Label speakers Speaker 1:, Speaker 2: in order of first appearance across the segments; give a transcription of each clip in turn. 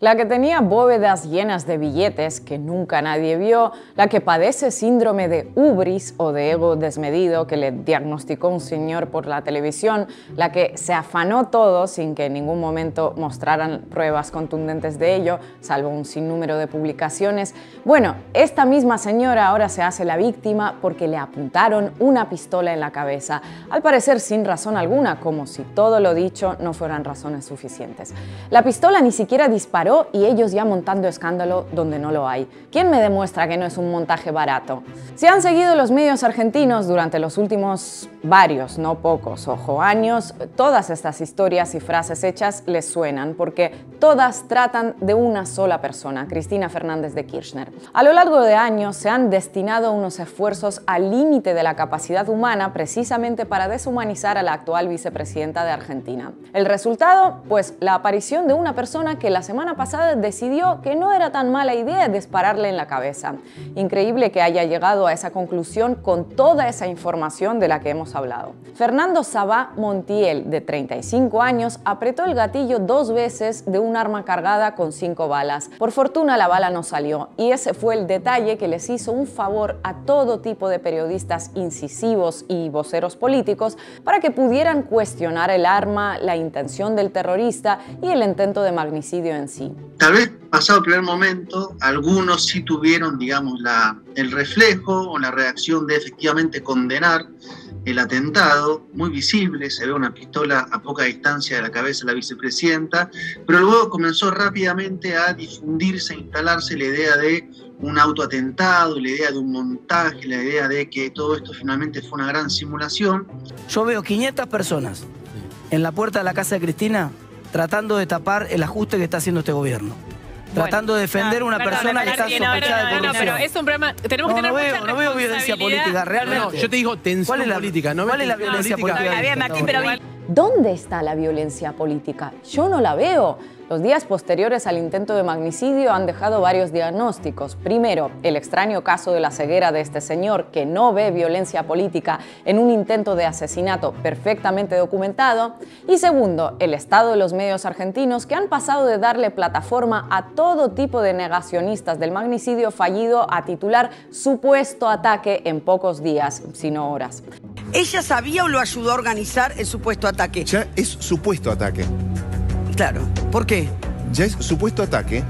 Speaker 1: La que tenía bóvedas llenas de billetes que nunca nadie vio, la que padece síndrome de ubris o de ego desmedido que le diagnosticó un señor por la televisión, la que se afanó todo sin que en ningún momento mostraran pruebas contundentes de ello, salvo un sinnúmero de publicaciones. Bueno, esta misma señora ahora se hace la víctima porque le apuntaron una pistola en la cabeza, al parecer sin razón alguna, como si todo lo dicho no fueran razones suficientes. La pistola ni siquiera disparó y ellos ya montando escándalo donde no lo hay. ¿Quién me demuestra que no es un montaje barato? Si han seguido los medios argentinos durante los últimos varios, no pocos, ojo, años, todas estas historias y frases hechas les suenan porque todas tratan de una sola persona, Cristina Fernández de Kirchner. A lo largo de años se han destinado unos esfuerzos al límite de la capacidad humana precisamente para deshumanizar a la actual vicepresidenta de Argentina. ¿El resultado? Pues la aparición de una persona que la semana pasada decidió que no era tan mala idea dispararle en la cabeza. Increíble que haya llegado a esa conclusión con toda esa información de la que hemos hablado. Fernando Sabá Montiel, de 35 años, apretó el gatillo 2 veces de un arma cargada con 5 balas. Por fortuna la bala no salió y ese fue el detalle que les hizo un favor a todo tipo de periodistas incisivos y voceros políticos para que pudieran cuestionar el arma, la intención del terrorista y el intento de magnicidio en sí.
Speaker 2: Tal vez pasado el primer momento, algunos sí tuvieron, digamos, el reflejo o la reacción de efectivamente condenar el atentado, muy visible, se ve una pistola a poca distancia de la cabeza de la vicepresidenta, pero luego comenzó rápidamente a difundirse, a instalarse la idea de un autoatentado, la idea de un montaje, la idea de que todo esto finalmente fue una gran simulación.
Speaker 3: Yo veo 500 personas en la puerta de la casa de Cristina tratando de tapar el ajuste que está haciendo este gobierno. Tratando de defender a una persona que está sospechada de corrupción.
Speaker 4: Pero es un problema. Tenemos que tener
Speaker 3: no veo violencia política, realmente.
Speaker 5: No, yo te digo tensión política.
Speaker 3: ¿Cuál es la violencia política?
Speaker 4: Bien, Martín, pero
Speaker 1: ¿Dónde está la violencia política? Yo no la veo. Los días posteriores al intento de magnicidio han dejado varios diagnósticos. Primero, el extraño caso de la ceguera de este señor que no ve violencia política en un intento de asesinato perfectamente documentado. Y segundo, el estado de los medios argentinos que han pasado de darle plataforma a todo tipo de negacionistas del magnicidio fallido a titular supuesto ataque en pocos días, sino horas.
Speaker 6: ¿Ella sabía o lo ayudó a organizar el supuesto ataque?
Speaker 7: Ya es supuesto ataque.
Speaker 6: Claro. ¿Por qué?
Speaker 7: Ya es supuesto ataque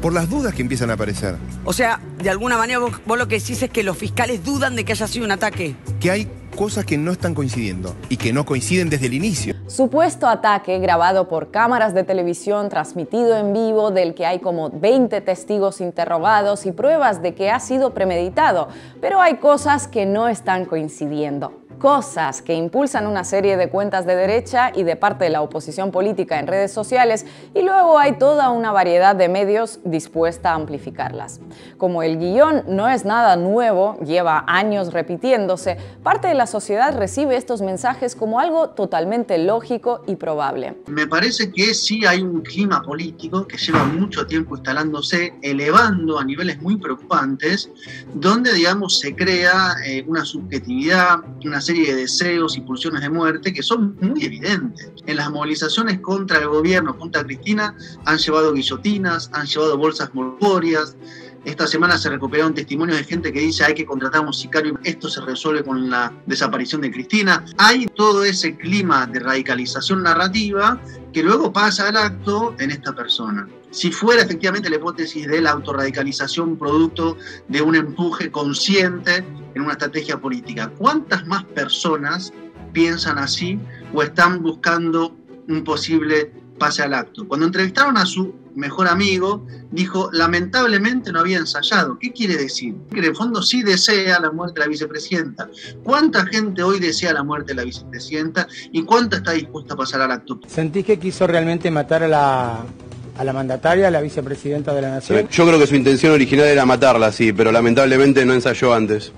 Speaker 7: por las dudas que empiezan a aparecer.
Speaker 6: O sea, de alguna manera vos lo que decís es que los fiscales dudan de que haya sido un ataque.
Speaker 7: Que hay cosas que no están coincidiendo y que no coinciden desde el inicio.
Speaker 1: Supuesto ataque grabado por cámaras de televisión, transmitido en vivo, del que hay como 20 testigos interrogados y pruebas de que ha sido premeditado. Pero hay cosas que no están coincidiendo. Cosas que impulsan una serie de cuentas de derecha y de parte de la oposición política en redes sociales, y luego hay toda una variedad de medios dispuesta a amplificarlas. Como el guión no es nada nuevo, lleva años repitiéndose, parte de la sociedad recibe estos mensajes como algo totalmente lógico y probable.
Speaker 2: Me parece que sí hay un clima político que lleva mucho tiempo instalándose, elevando a niveles muy preocupantes, donde, digamos, se crea una subjetividad, una serie de deseos y pulsiones de muerte que son muy evidentes. En las movilizaciones contra el gobierno, contra Cristina, han llevado guillotinas, han llevado bolsas mortuorias. Esta semana se recuperaron testimonios de gente que dice hay que contratar a un sicario, esto se resuelve con la desaparición de Cristina. Hay todo ese clima de radicalización narrativa que luego pasa al acto en esta persona. Si fuera efectivamente la hipótesis de la autorradicalización producto de un empuje consciente en una estrategia política, ¿cuántas más personas piensan así o están buscando un posible pase al acto? Cuando entrevistaron a su mejor amigo, dijo, lamentablemente no había ensayado. ¿Qué quiere decir? Que en el fondo sí desea la muerte de la vicepresidenta. ¿Cuánta gente hoy desea la muerte de la vicepresidenta y cuánta está dispuesta a pasar al acto?
Speaker 8: ¿Sentís que quiso realmente matar a la mandataria, a la vicepresidenta de la Nación?
Speaker 9: Yo creo que su intención original era matarla, sí, pero lamentablemente no ensayó antes.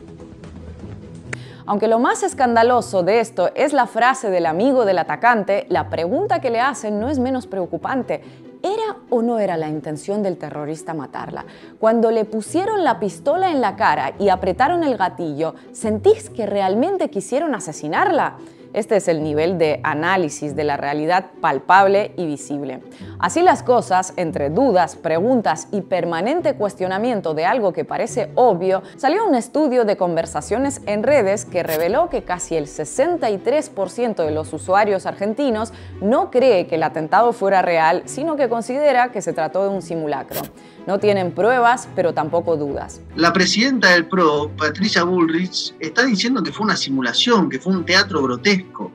Speaker 1: Aunque lo más escandaloso de esto es la frase del amigo del atacante, la pregunta que le hacen no es menos preocupante. ¿Era o no era la intención del terrorista matarla? Cuando le pusieron la pistola en la cara y apretaron el gatillo, ¿sentís que realmente quisieron asesinarla? Este es el nivel de análisis de la realidad palpable y visible. Así las cosas, entre dudas, preguntas y permanente cuestionamiento de algo que parece obvio, salió un estudio de conversaciones en redes que reveló que casi el 63% de los usuarios argentinos no cree que el atentado fuera real, sino que considera que se trató de un simulacro. No tienen pruebas, pero tampoco dudas.
Speaker 2: La presidenta del PRO, Patricia Bullrich, está diciendo que fue una simulación, que fue un teatro grotesco.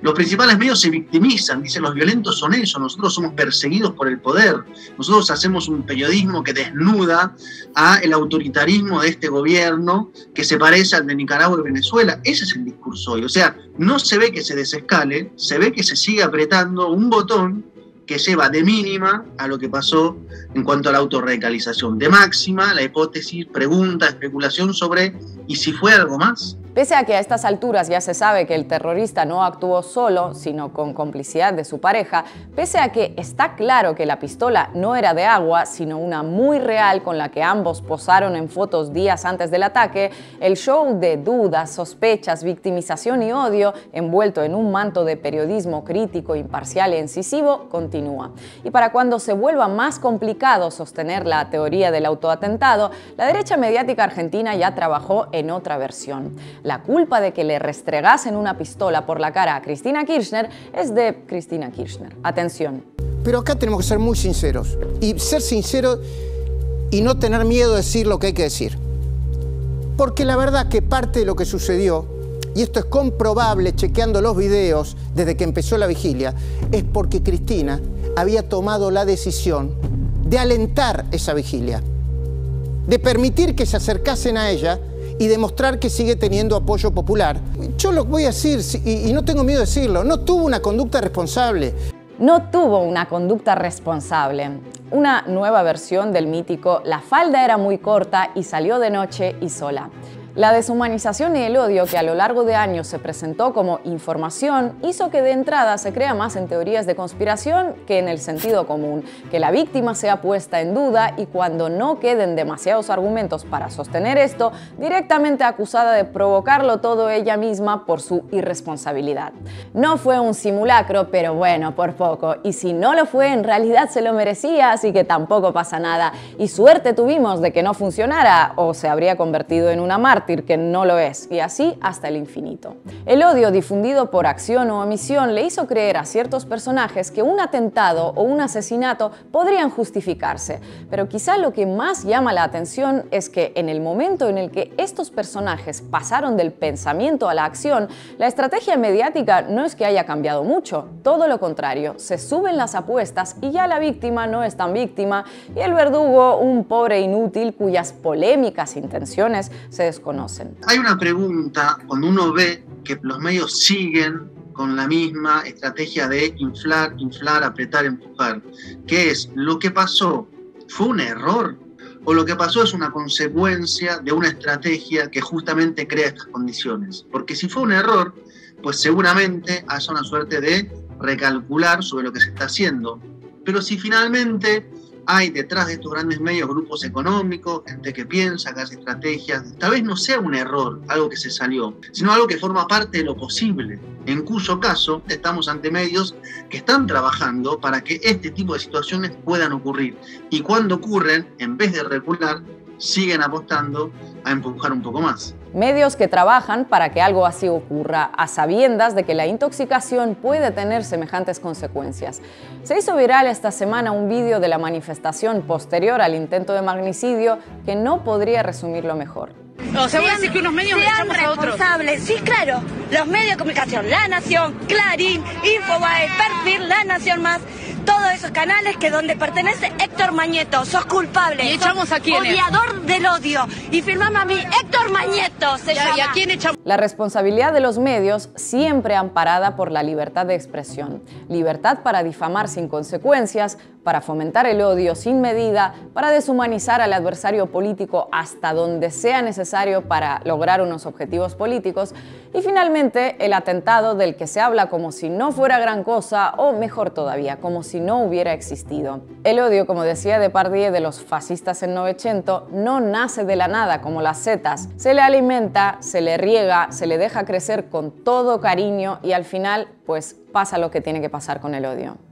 Speaker 2: Los principales medios se victimizan, dicen los violentos son ellos, nosotros somos perseguidos por el poder, nosotros hacemos un periodismo que desnuda al autoritarismo de este gobierno que se parece al de Nicaragua y Venezuela. Ese es el discurso hoy, o sea, no se ve que se desescale, se ve que se sigue apretando un botón que lleva de mínima a lo que pasó en cuanto a la autorradicalización, de máxima la hipótesis, pregunta, especulación sobre ¿y si fue algo más?
Speaker 1: Pese a que a estas alturas ya se sabe que el terrorista no actuó solo, sino con complicidad de su pareja, pese a que está claro que la pistola no era de agua, sino una muy real con la que ambos posaron en fotos días antes del ataque, el show de dudas, sospechas, victimización y odio, envuelto en un manto de periodismo crítico, imparcial e incisivo, continúa. Y para cuando se vuelva más complicado sostener la teoría del autoatentado, la derecha mediática argentina ya trabajó en otra versión. La culpa de que le restregasen una pistola por la cara a Cristina Kirchner es de Cristina Kirchner. Atención.
Speaker 10: Pero acá tenemos que ser muy sinceros. Y ser sinceros y no tener miedo de decir lo que hay que decir. Porque la verdad que parte de lo que sucedió, y esto es comprobable chequeando los videos desde que empezó la vigilia, es porque Cristina había tomado la decisión de alentar esa vigilia, de permitir que se acercasen a ella y demostrar que sigue teniendo apoyo popular. Yo lo voy a decir, y no tengo miedo de decirlo, no tuvo una conducta responsable.
Speaker 1: No tuvo una conducta responsable. Una nueva versión del mítico «La falda era muy corta y salió de noche y sola». La deshumanización y el odio que a lo largo de años se presentó como información hizo que de entrada se crea más en teorías de conspiración que en el sentido común, que la víctima sea puesta en duda y cuando no queden demasiados argumentos para sostener esto, directamente acusada de provocarlo todo ella misma por su irresponsabilidad. No fue un simulacro, pero bueno, por poco, y si no lo fue, en realidad se lo merecía, así que tampoco pasa nada. Y suerte tuvimos de que no funcionara, o se habría convertido en una mártir, que no lo es, y así hasta el infinito. El odio difundido por acción o omisión le hizo creer a ciertos personajes que un atentado o un asesinato podrían justificarse, pero quizá lo que más llama la atención es que en el momento en el que estos personajes pasaron del pensamiento a la acción, la estrategia mediática no es que haya cambiado mucho, todo lo contrario, se suben las apuestas y ya la víctima no es tan víctima y el verdugo un pobre inútil cuyas polémicas intenciones se desconocen.
Speaker 2: Hay una pregunta cuando uno ve que los medios siguen con la misma estrategia de inflar, apretar, empujar, que es, ¿lo que pasó fue un error? ¿O lo que pasó es una consecuencia de una estrategia que justamente crea estas condiciones? Porque si fue un error, pues seguramente haya una suerte de recalcular sobre lo que se está haciendo. Pero si finalmente hay detrás de estos grandes medios grupos económicos, gente que piensa, que hace estrategias, tal vez no sea un error, algo que se salió, sino algo que forma parte de lo posible, en cuyo caso estamos ante medios que están trabajando para que este tipo de situaciones puedan ocurrir. Y cuando ocurren, en vez de recular, siguen apostando a empujar un poco más.
Speaker 1: Medios que trabajan para que algo así ocurra, a sabiendas de que la intoxicación puede tener semejantes consecuencias. Se hizo viral esta semana un vídeo de la manifestación posterior al intento de magnicidio que no podría resumirlo mejor.
Speaker 11: O sea, voy a decir que unos medios
Speaker 12: sean responsables. Sí, claro. Los medios de comunicación, La Nación, Clarín, Infobae, Perfil, La Nación Más, todos esos canales que donde pertenece Héctor Mañeto. Sos culpable.
Speaker 11: ¿Y echamos a quién?
Speaker 12: Odiador del odio. Y firmame a mí, Héctor Mañeto se llama.
Speaker 11: ¿Y a quién echamos?
Speaker 1: La responsabilidad de los medios siempre amparada por la libertad de expresión. Libertad para difamar sin consecuencias, para fomentar el odio sin medida, para deshumanizar al adversario político hasta donde sea necesario para lograr unos objetivos políticos, y finalmente el atentado del que se habla como si no fuera gran cosa, o mejor todavía, como si no hubiera existido. El odio, como decía Depardieu, de los fascistas en Novecento, no nace de la nada como las setas, se le alimenta, se le riega, se le deja crecer con todo cariño y al final pues pasa lo que tiene que pasar con el odio.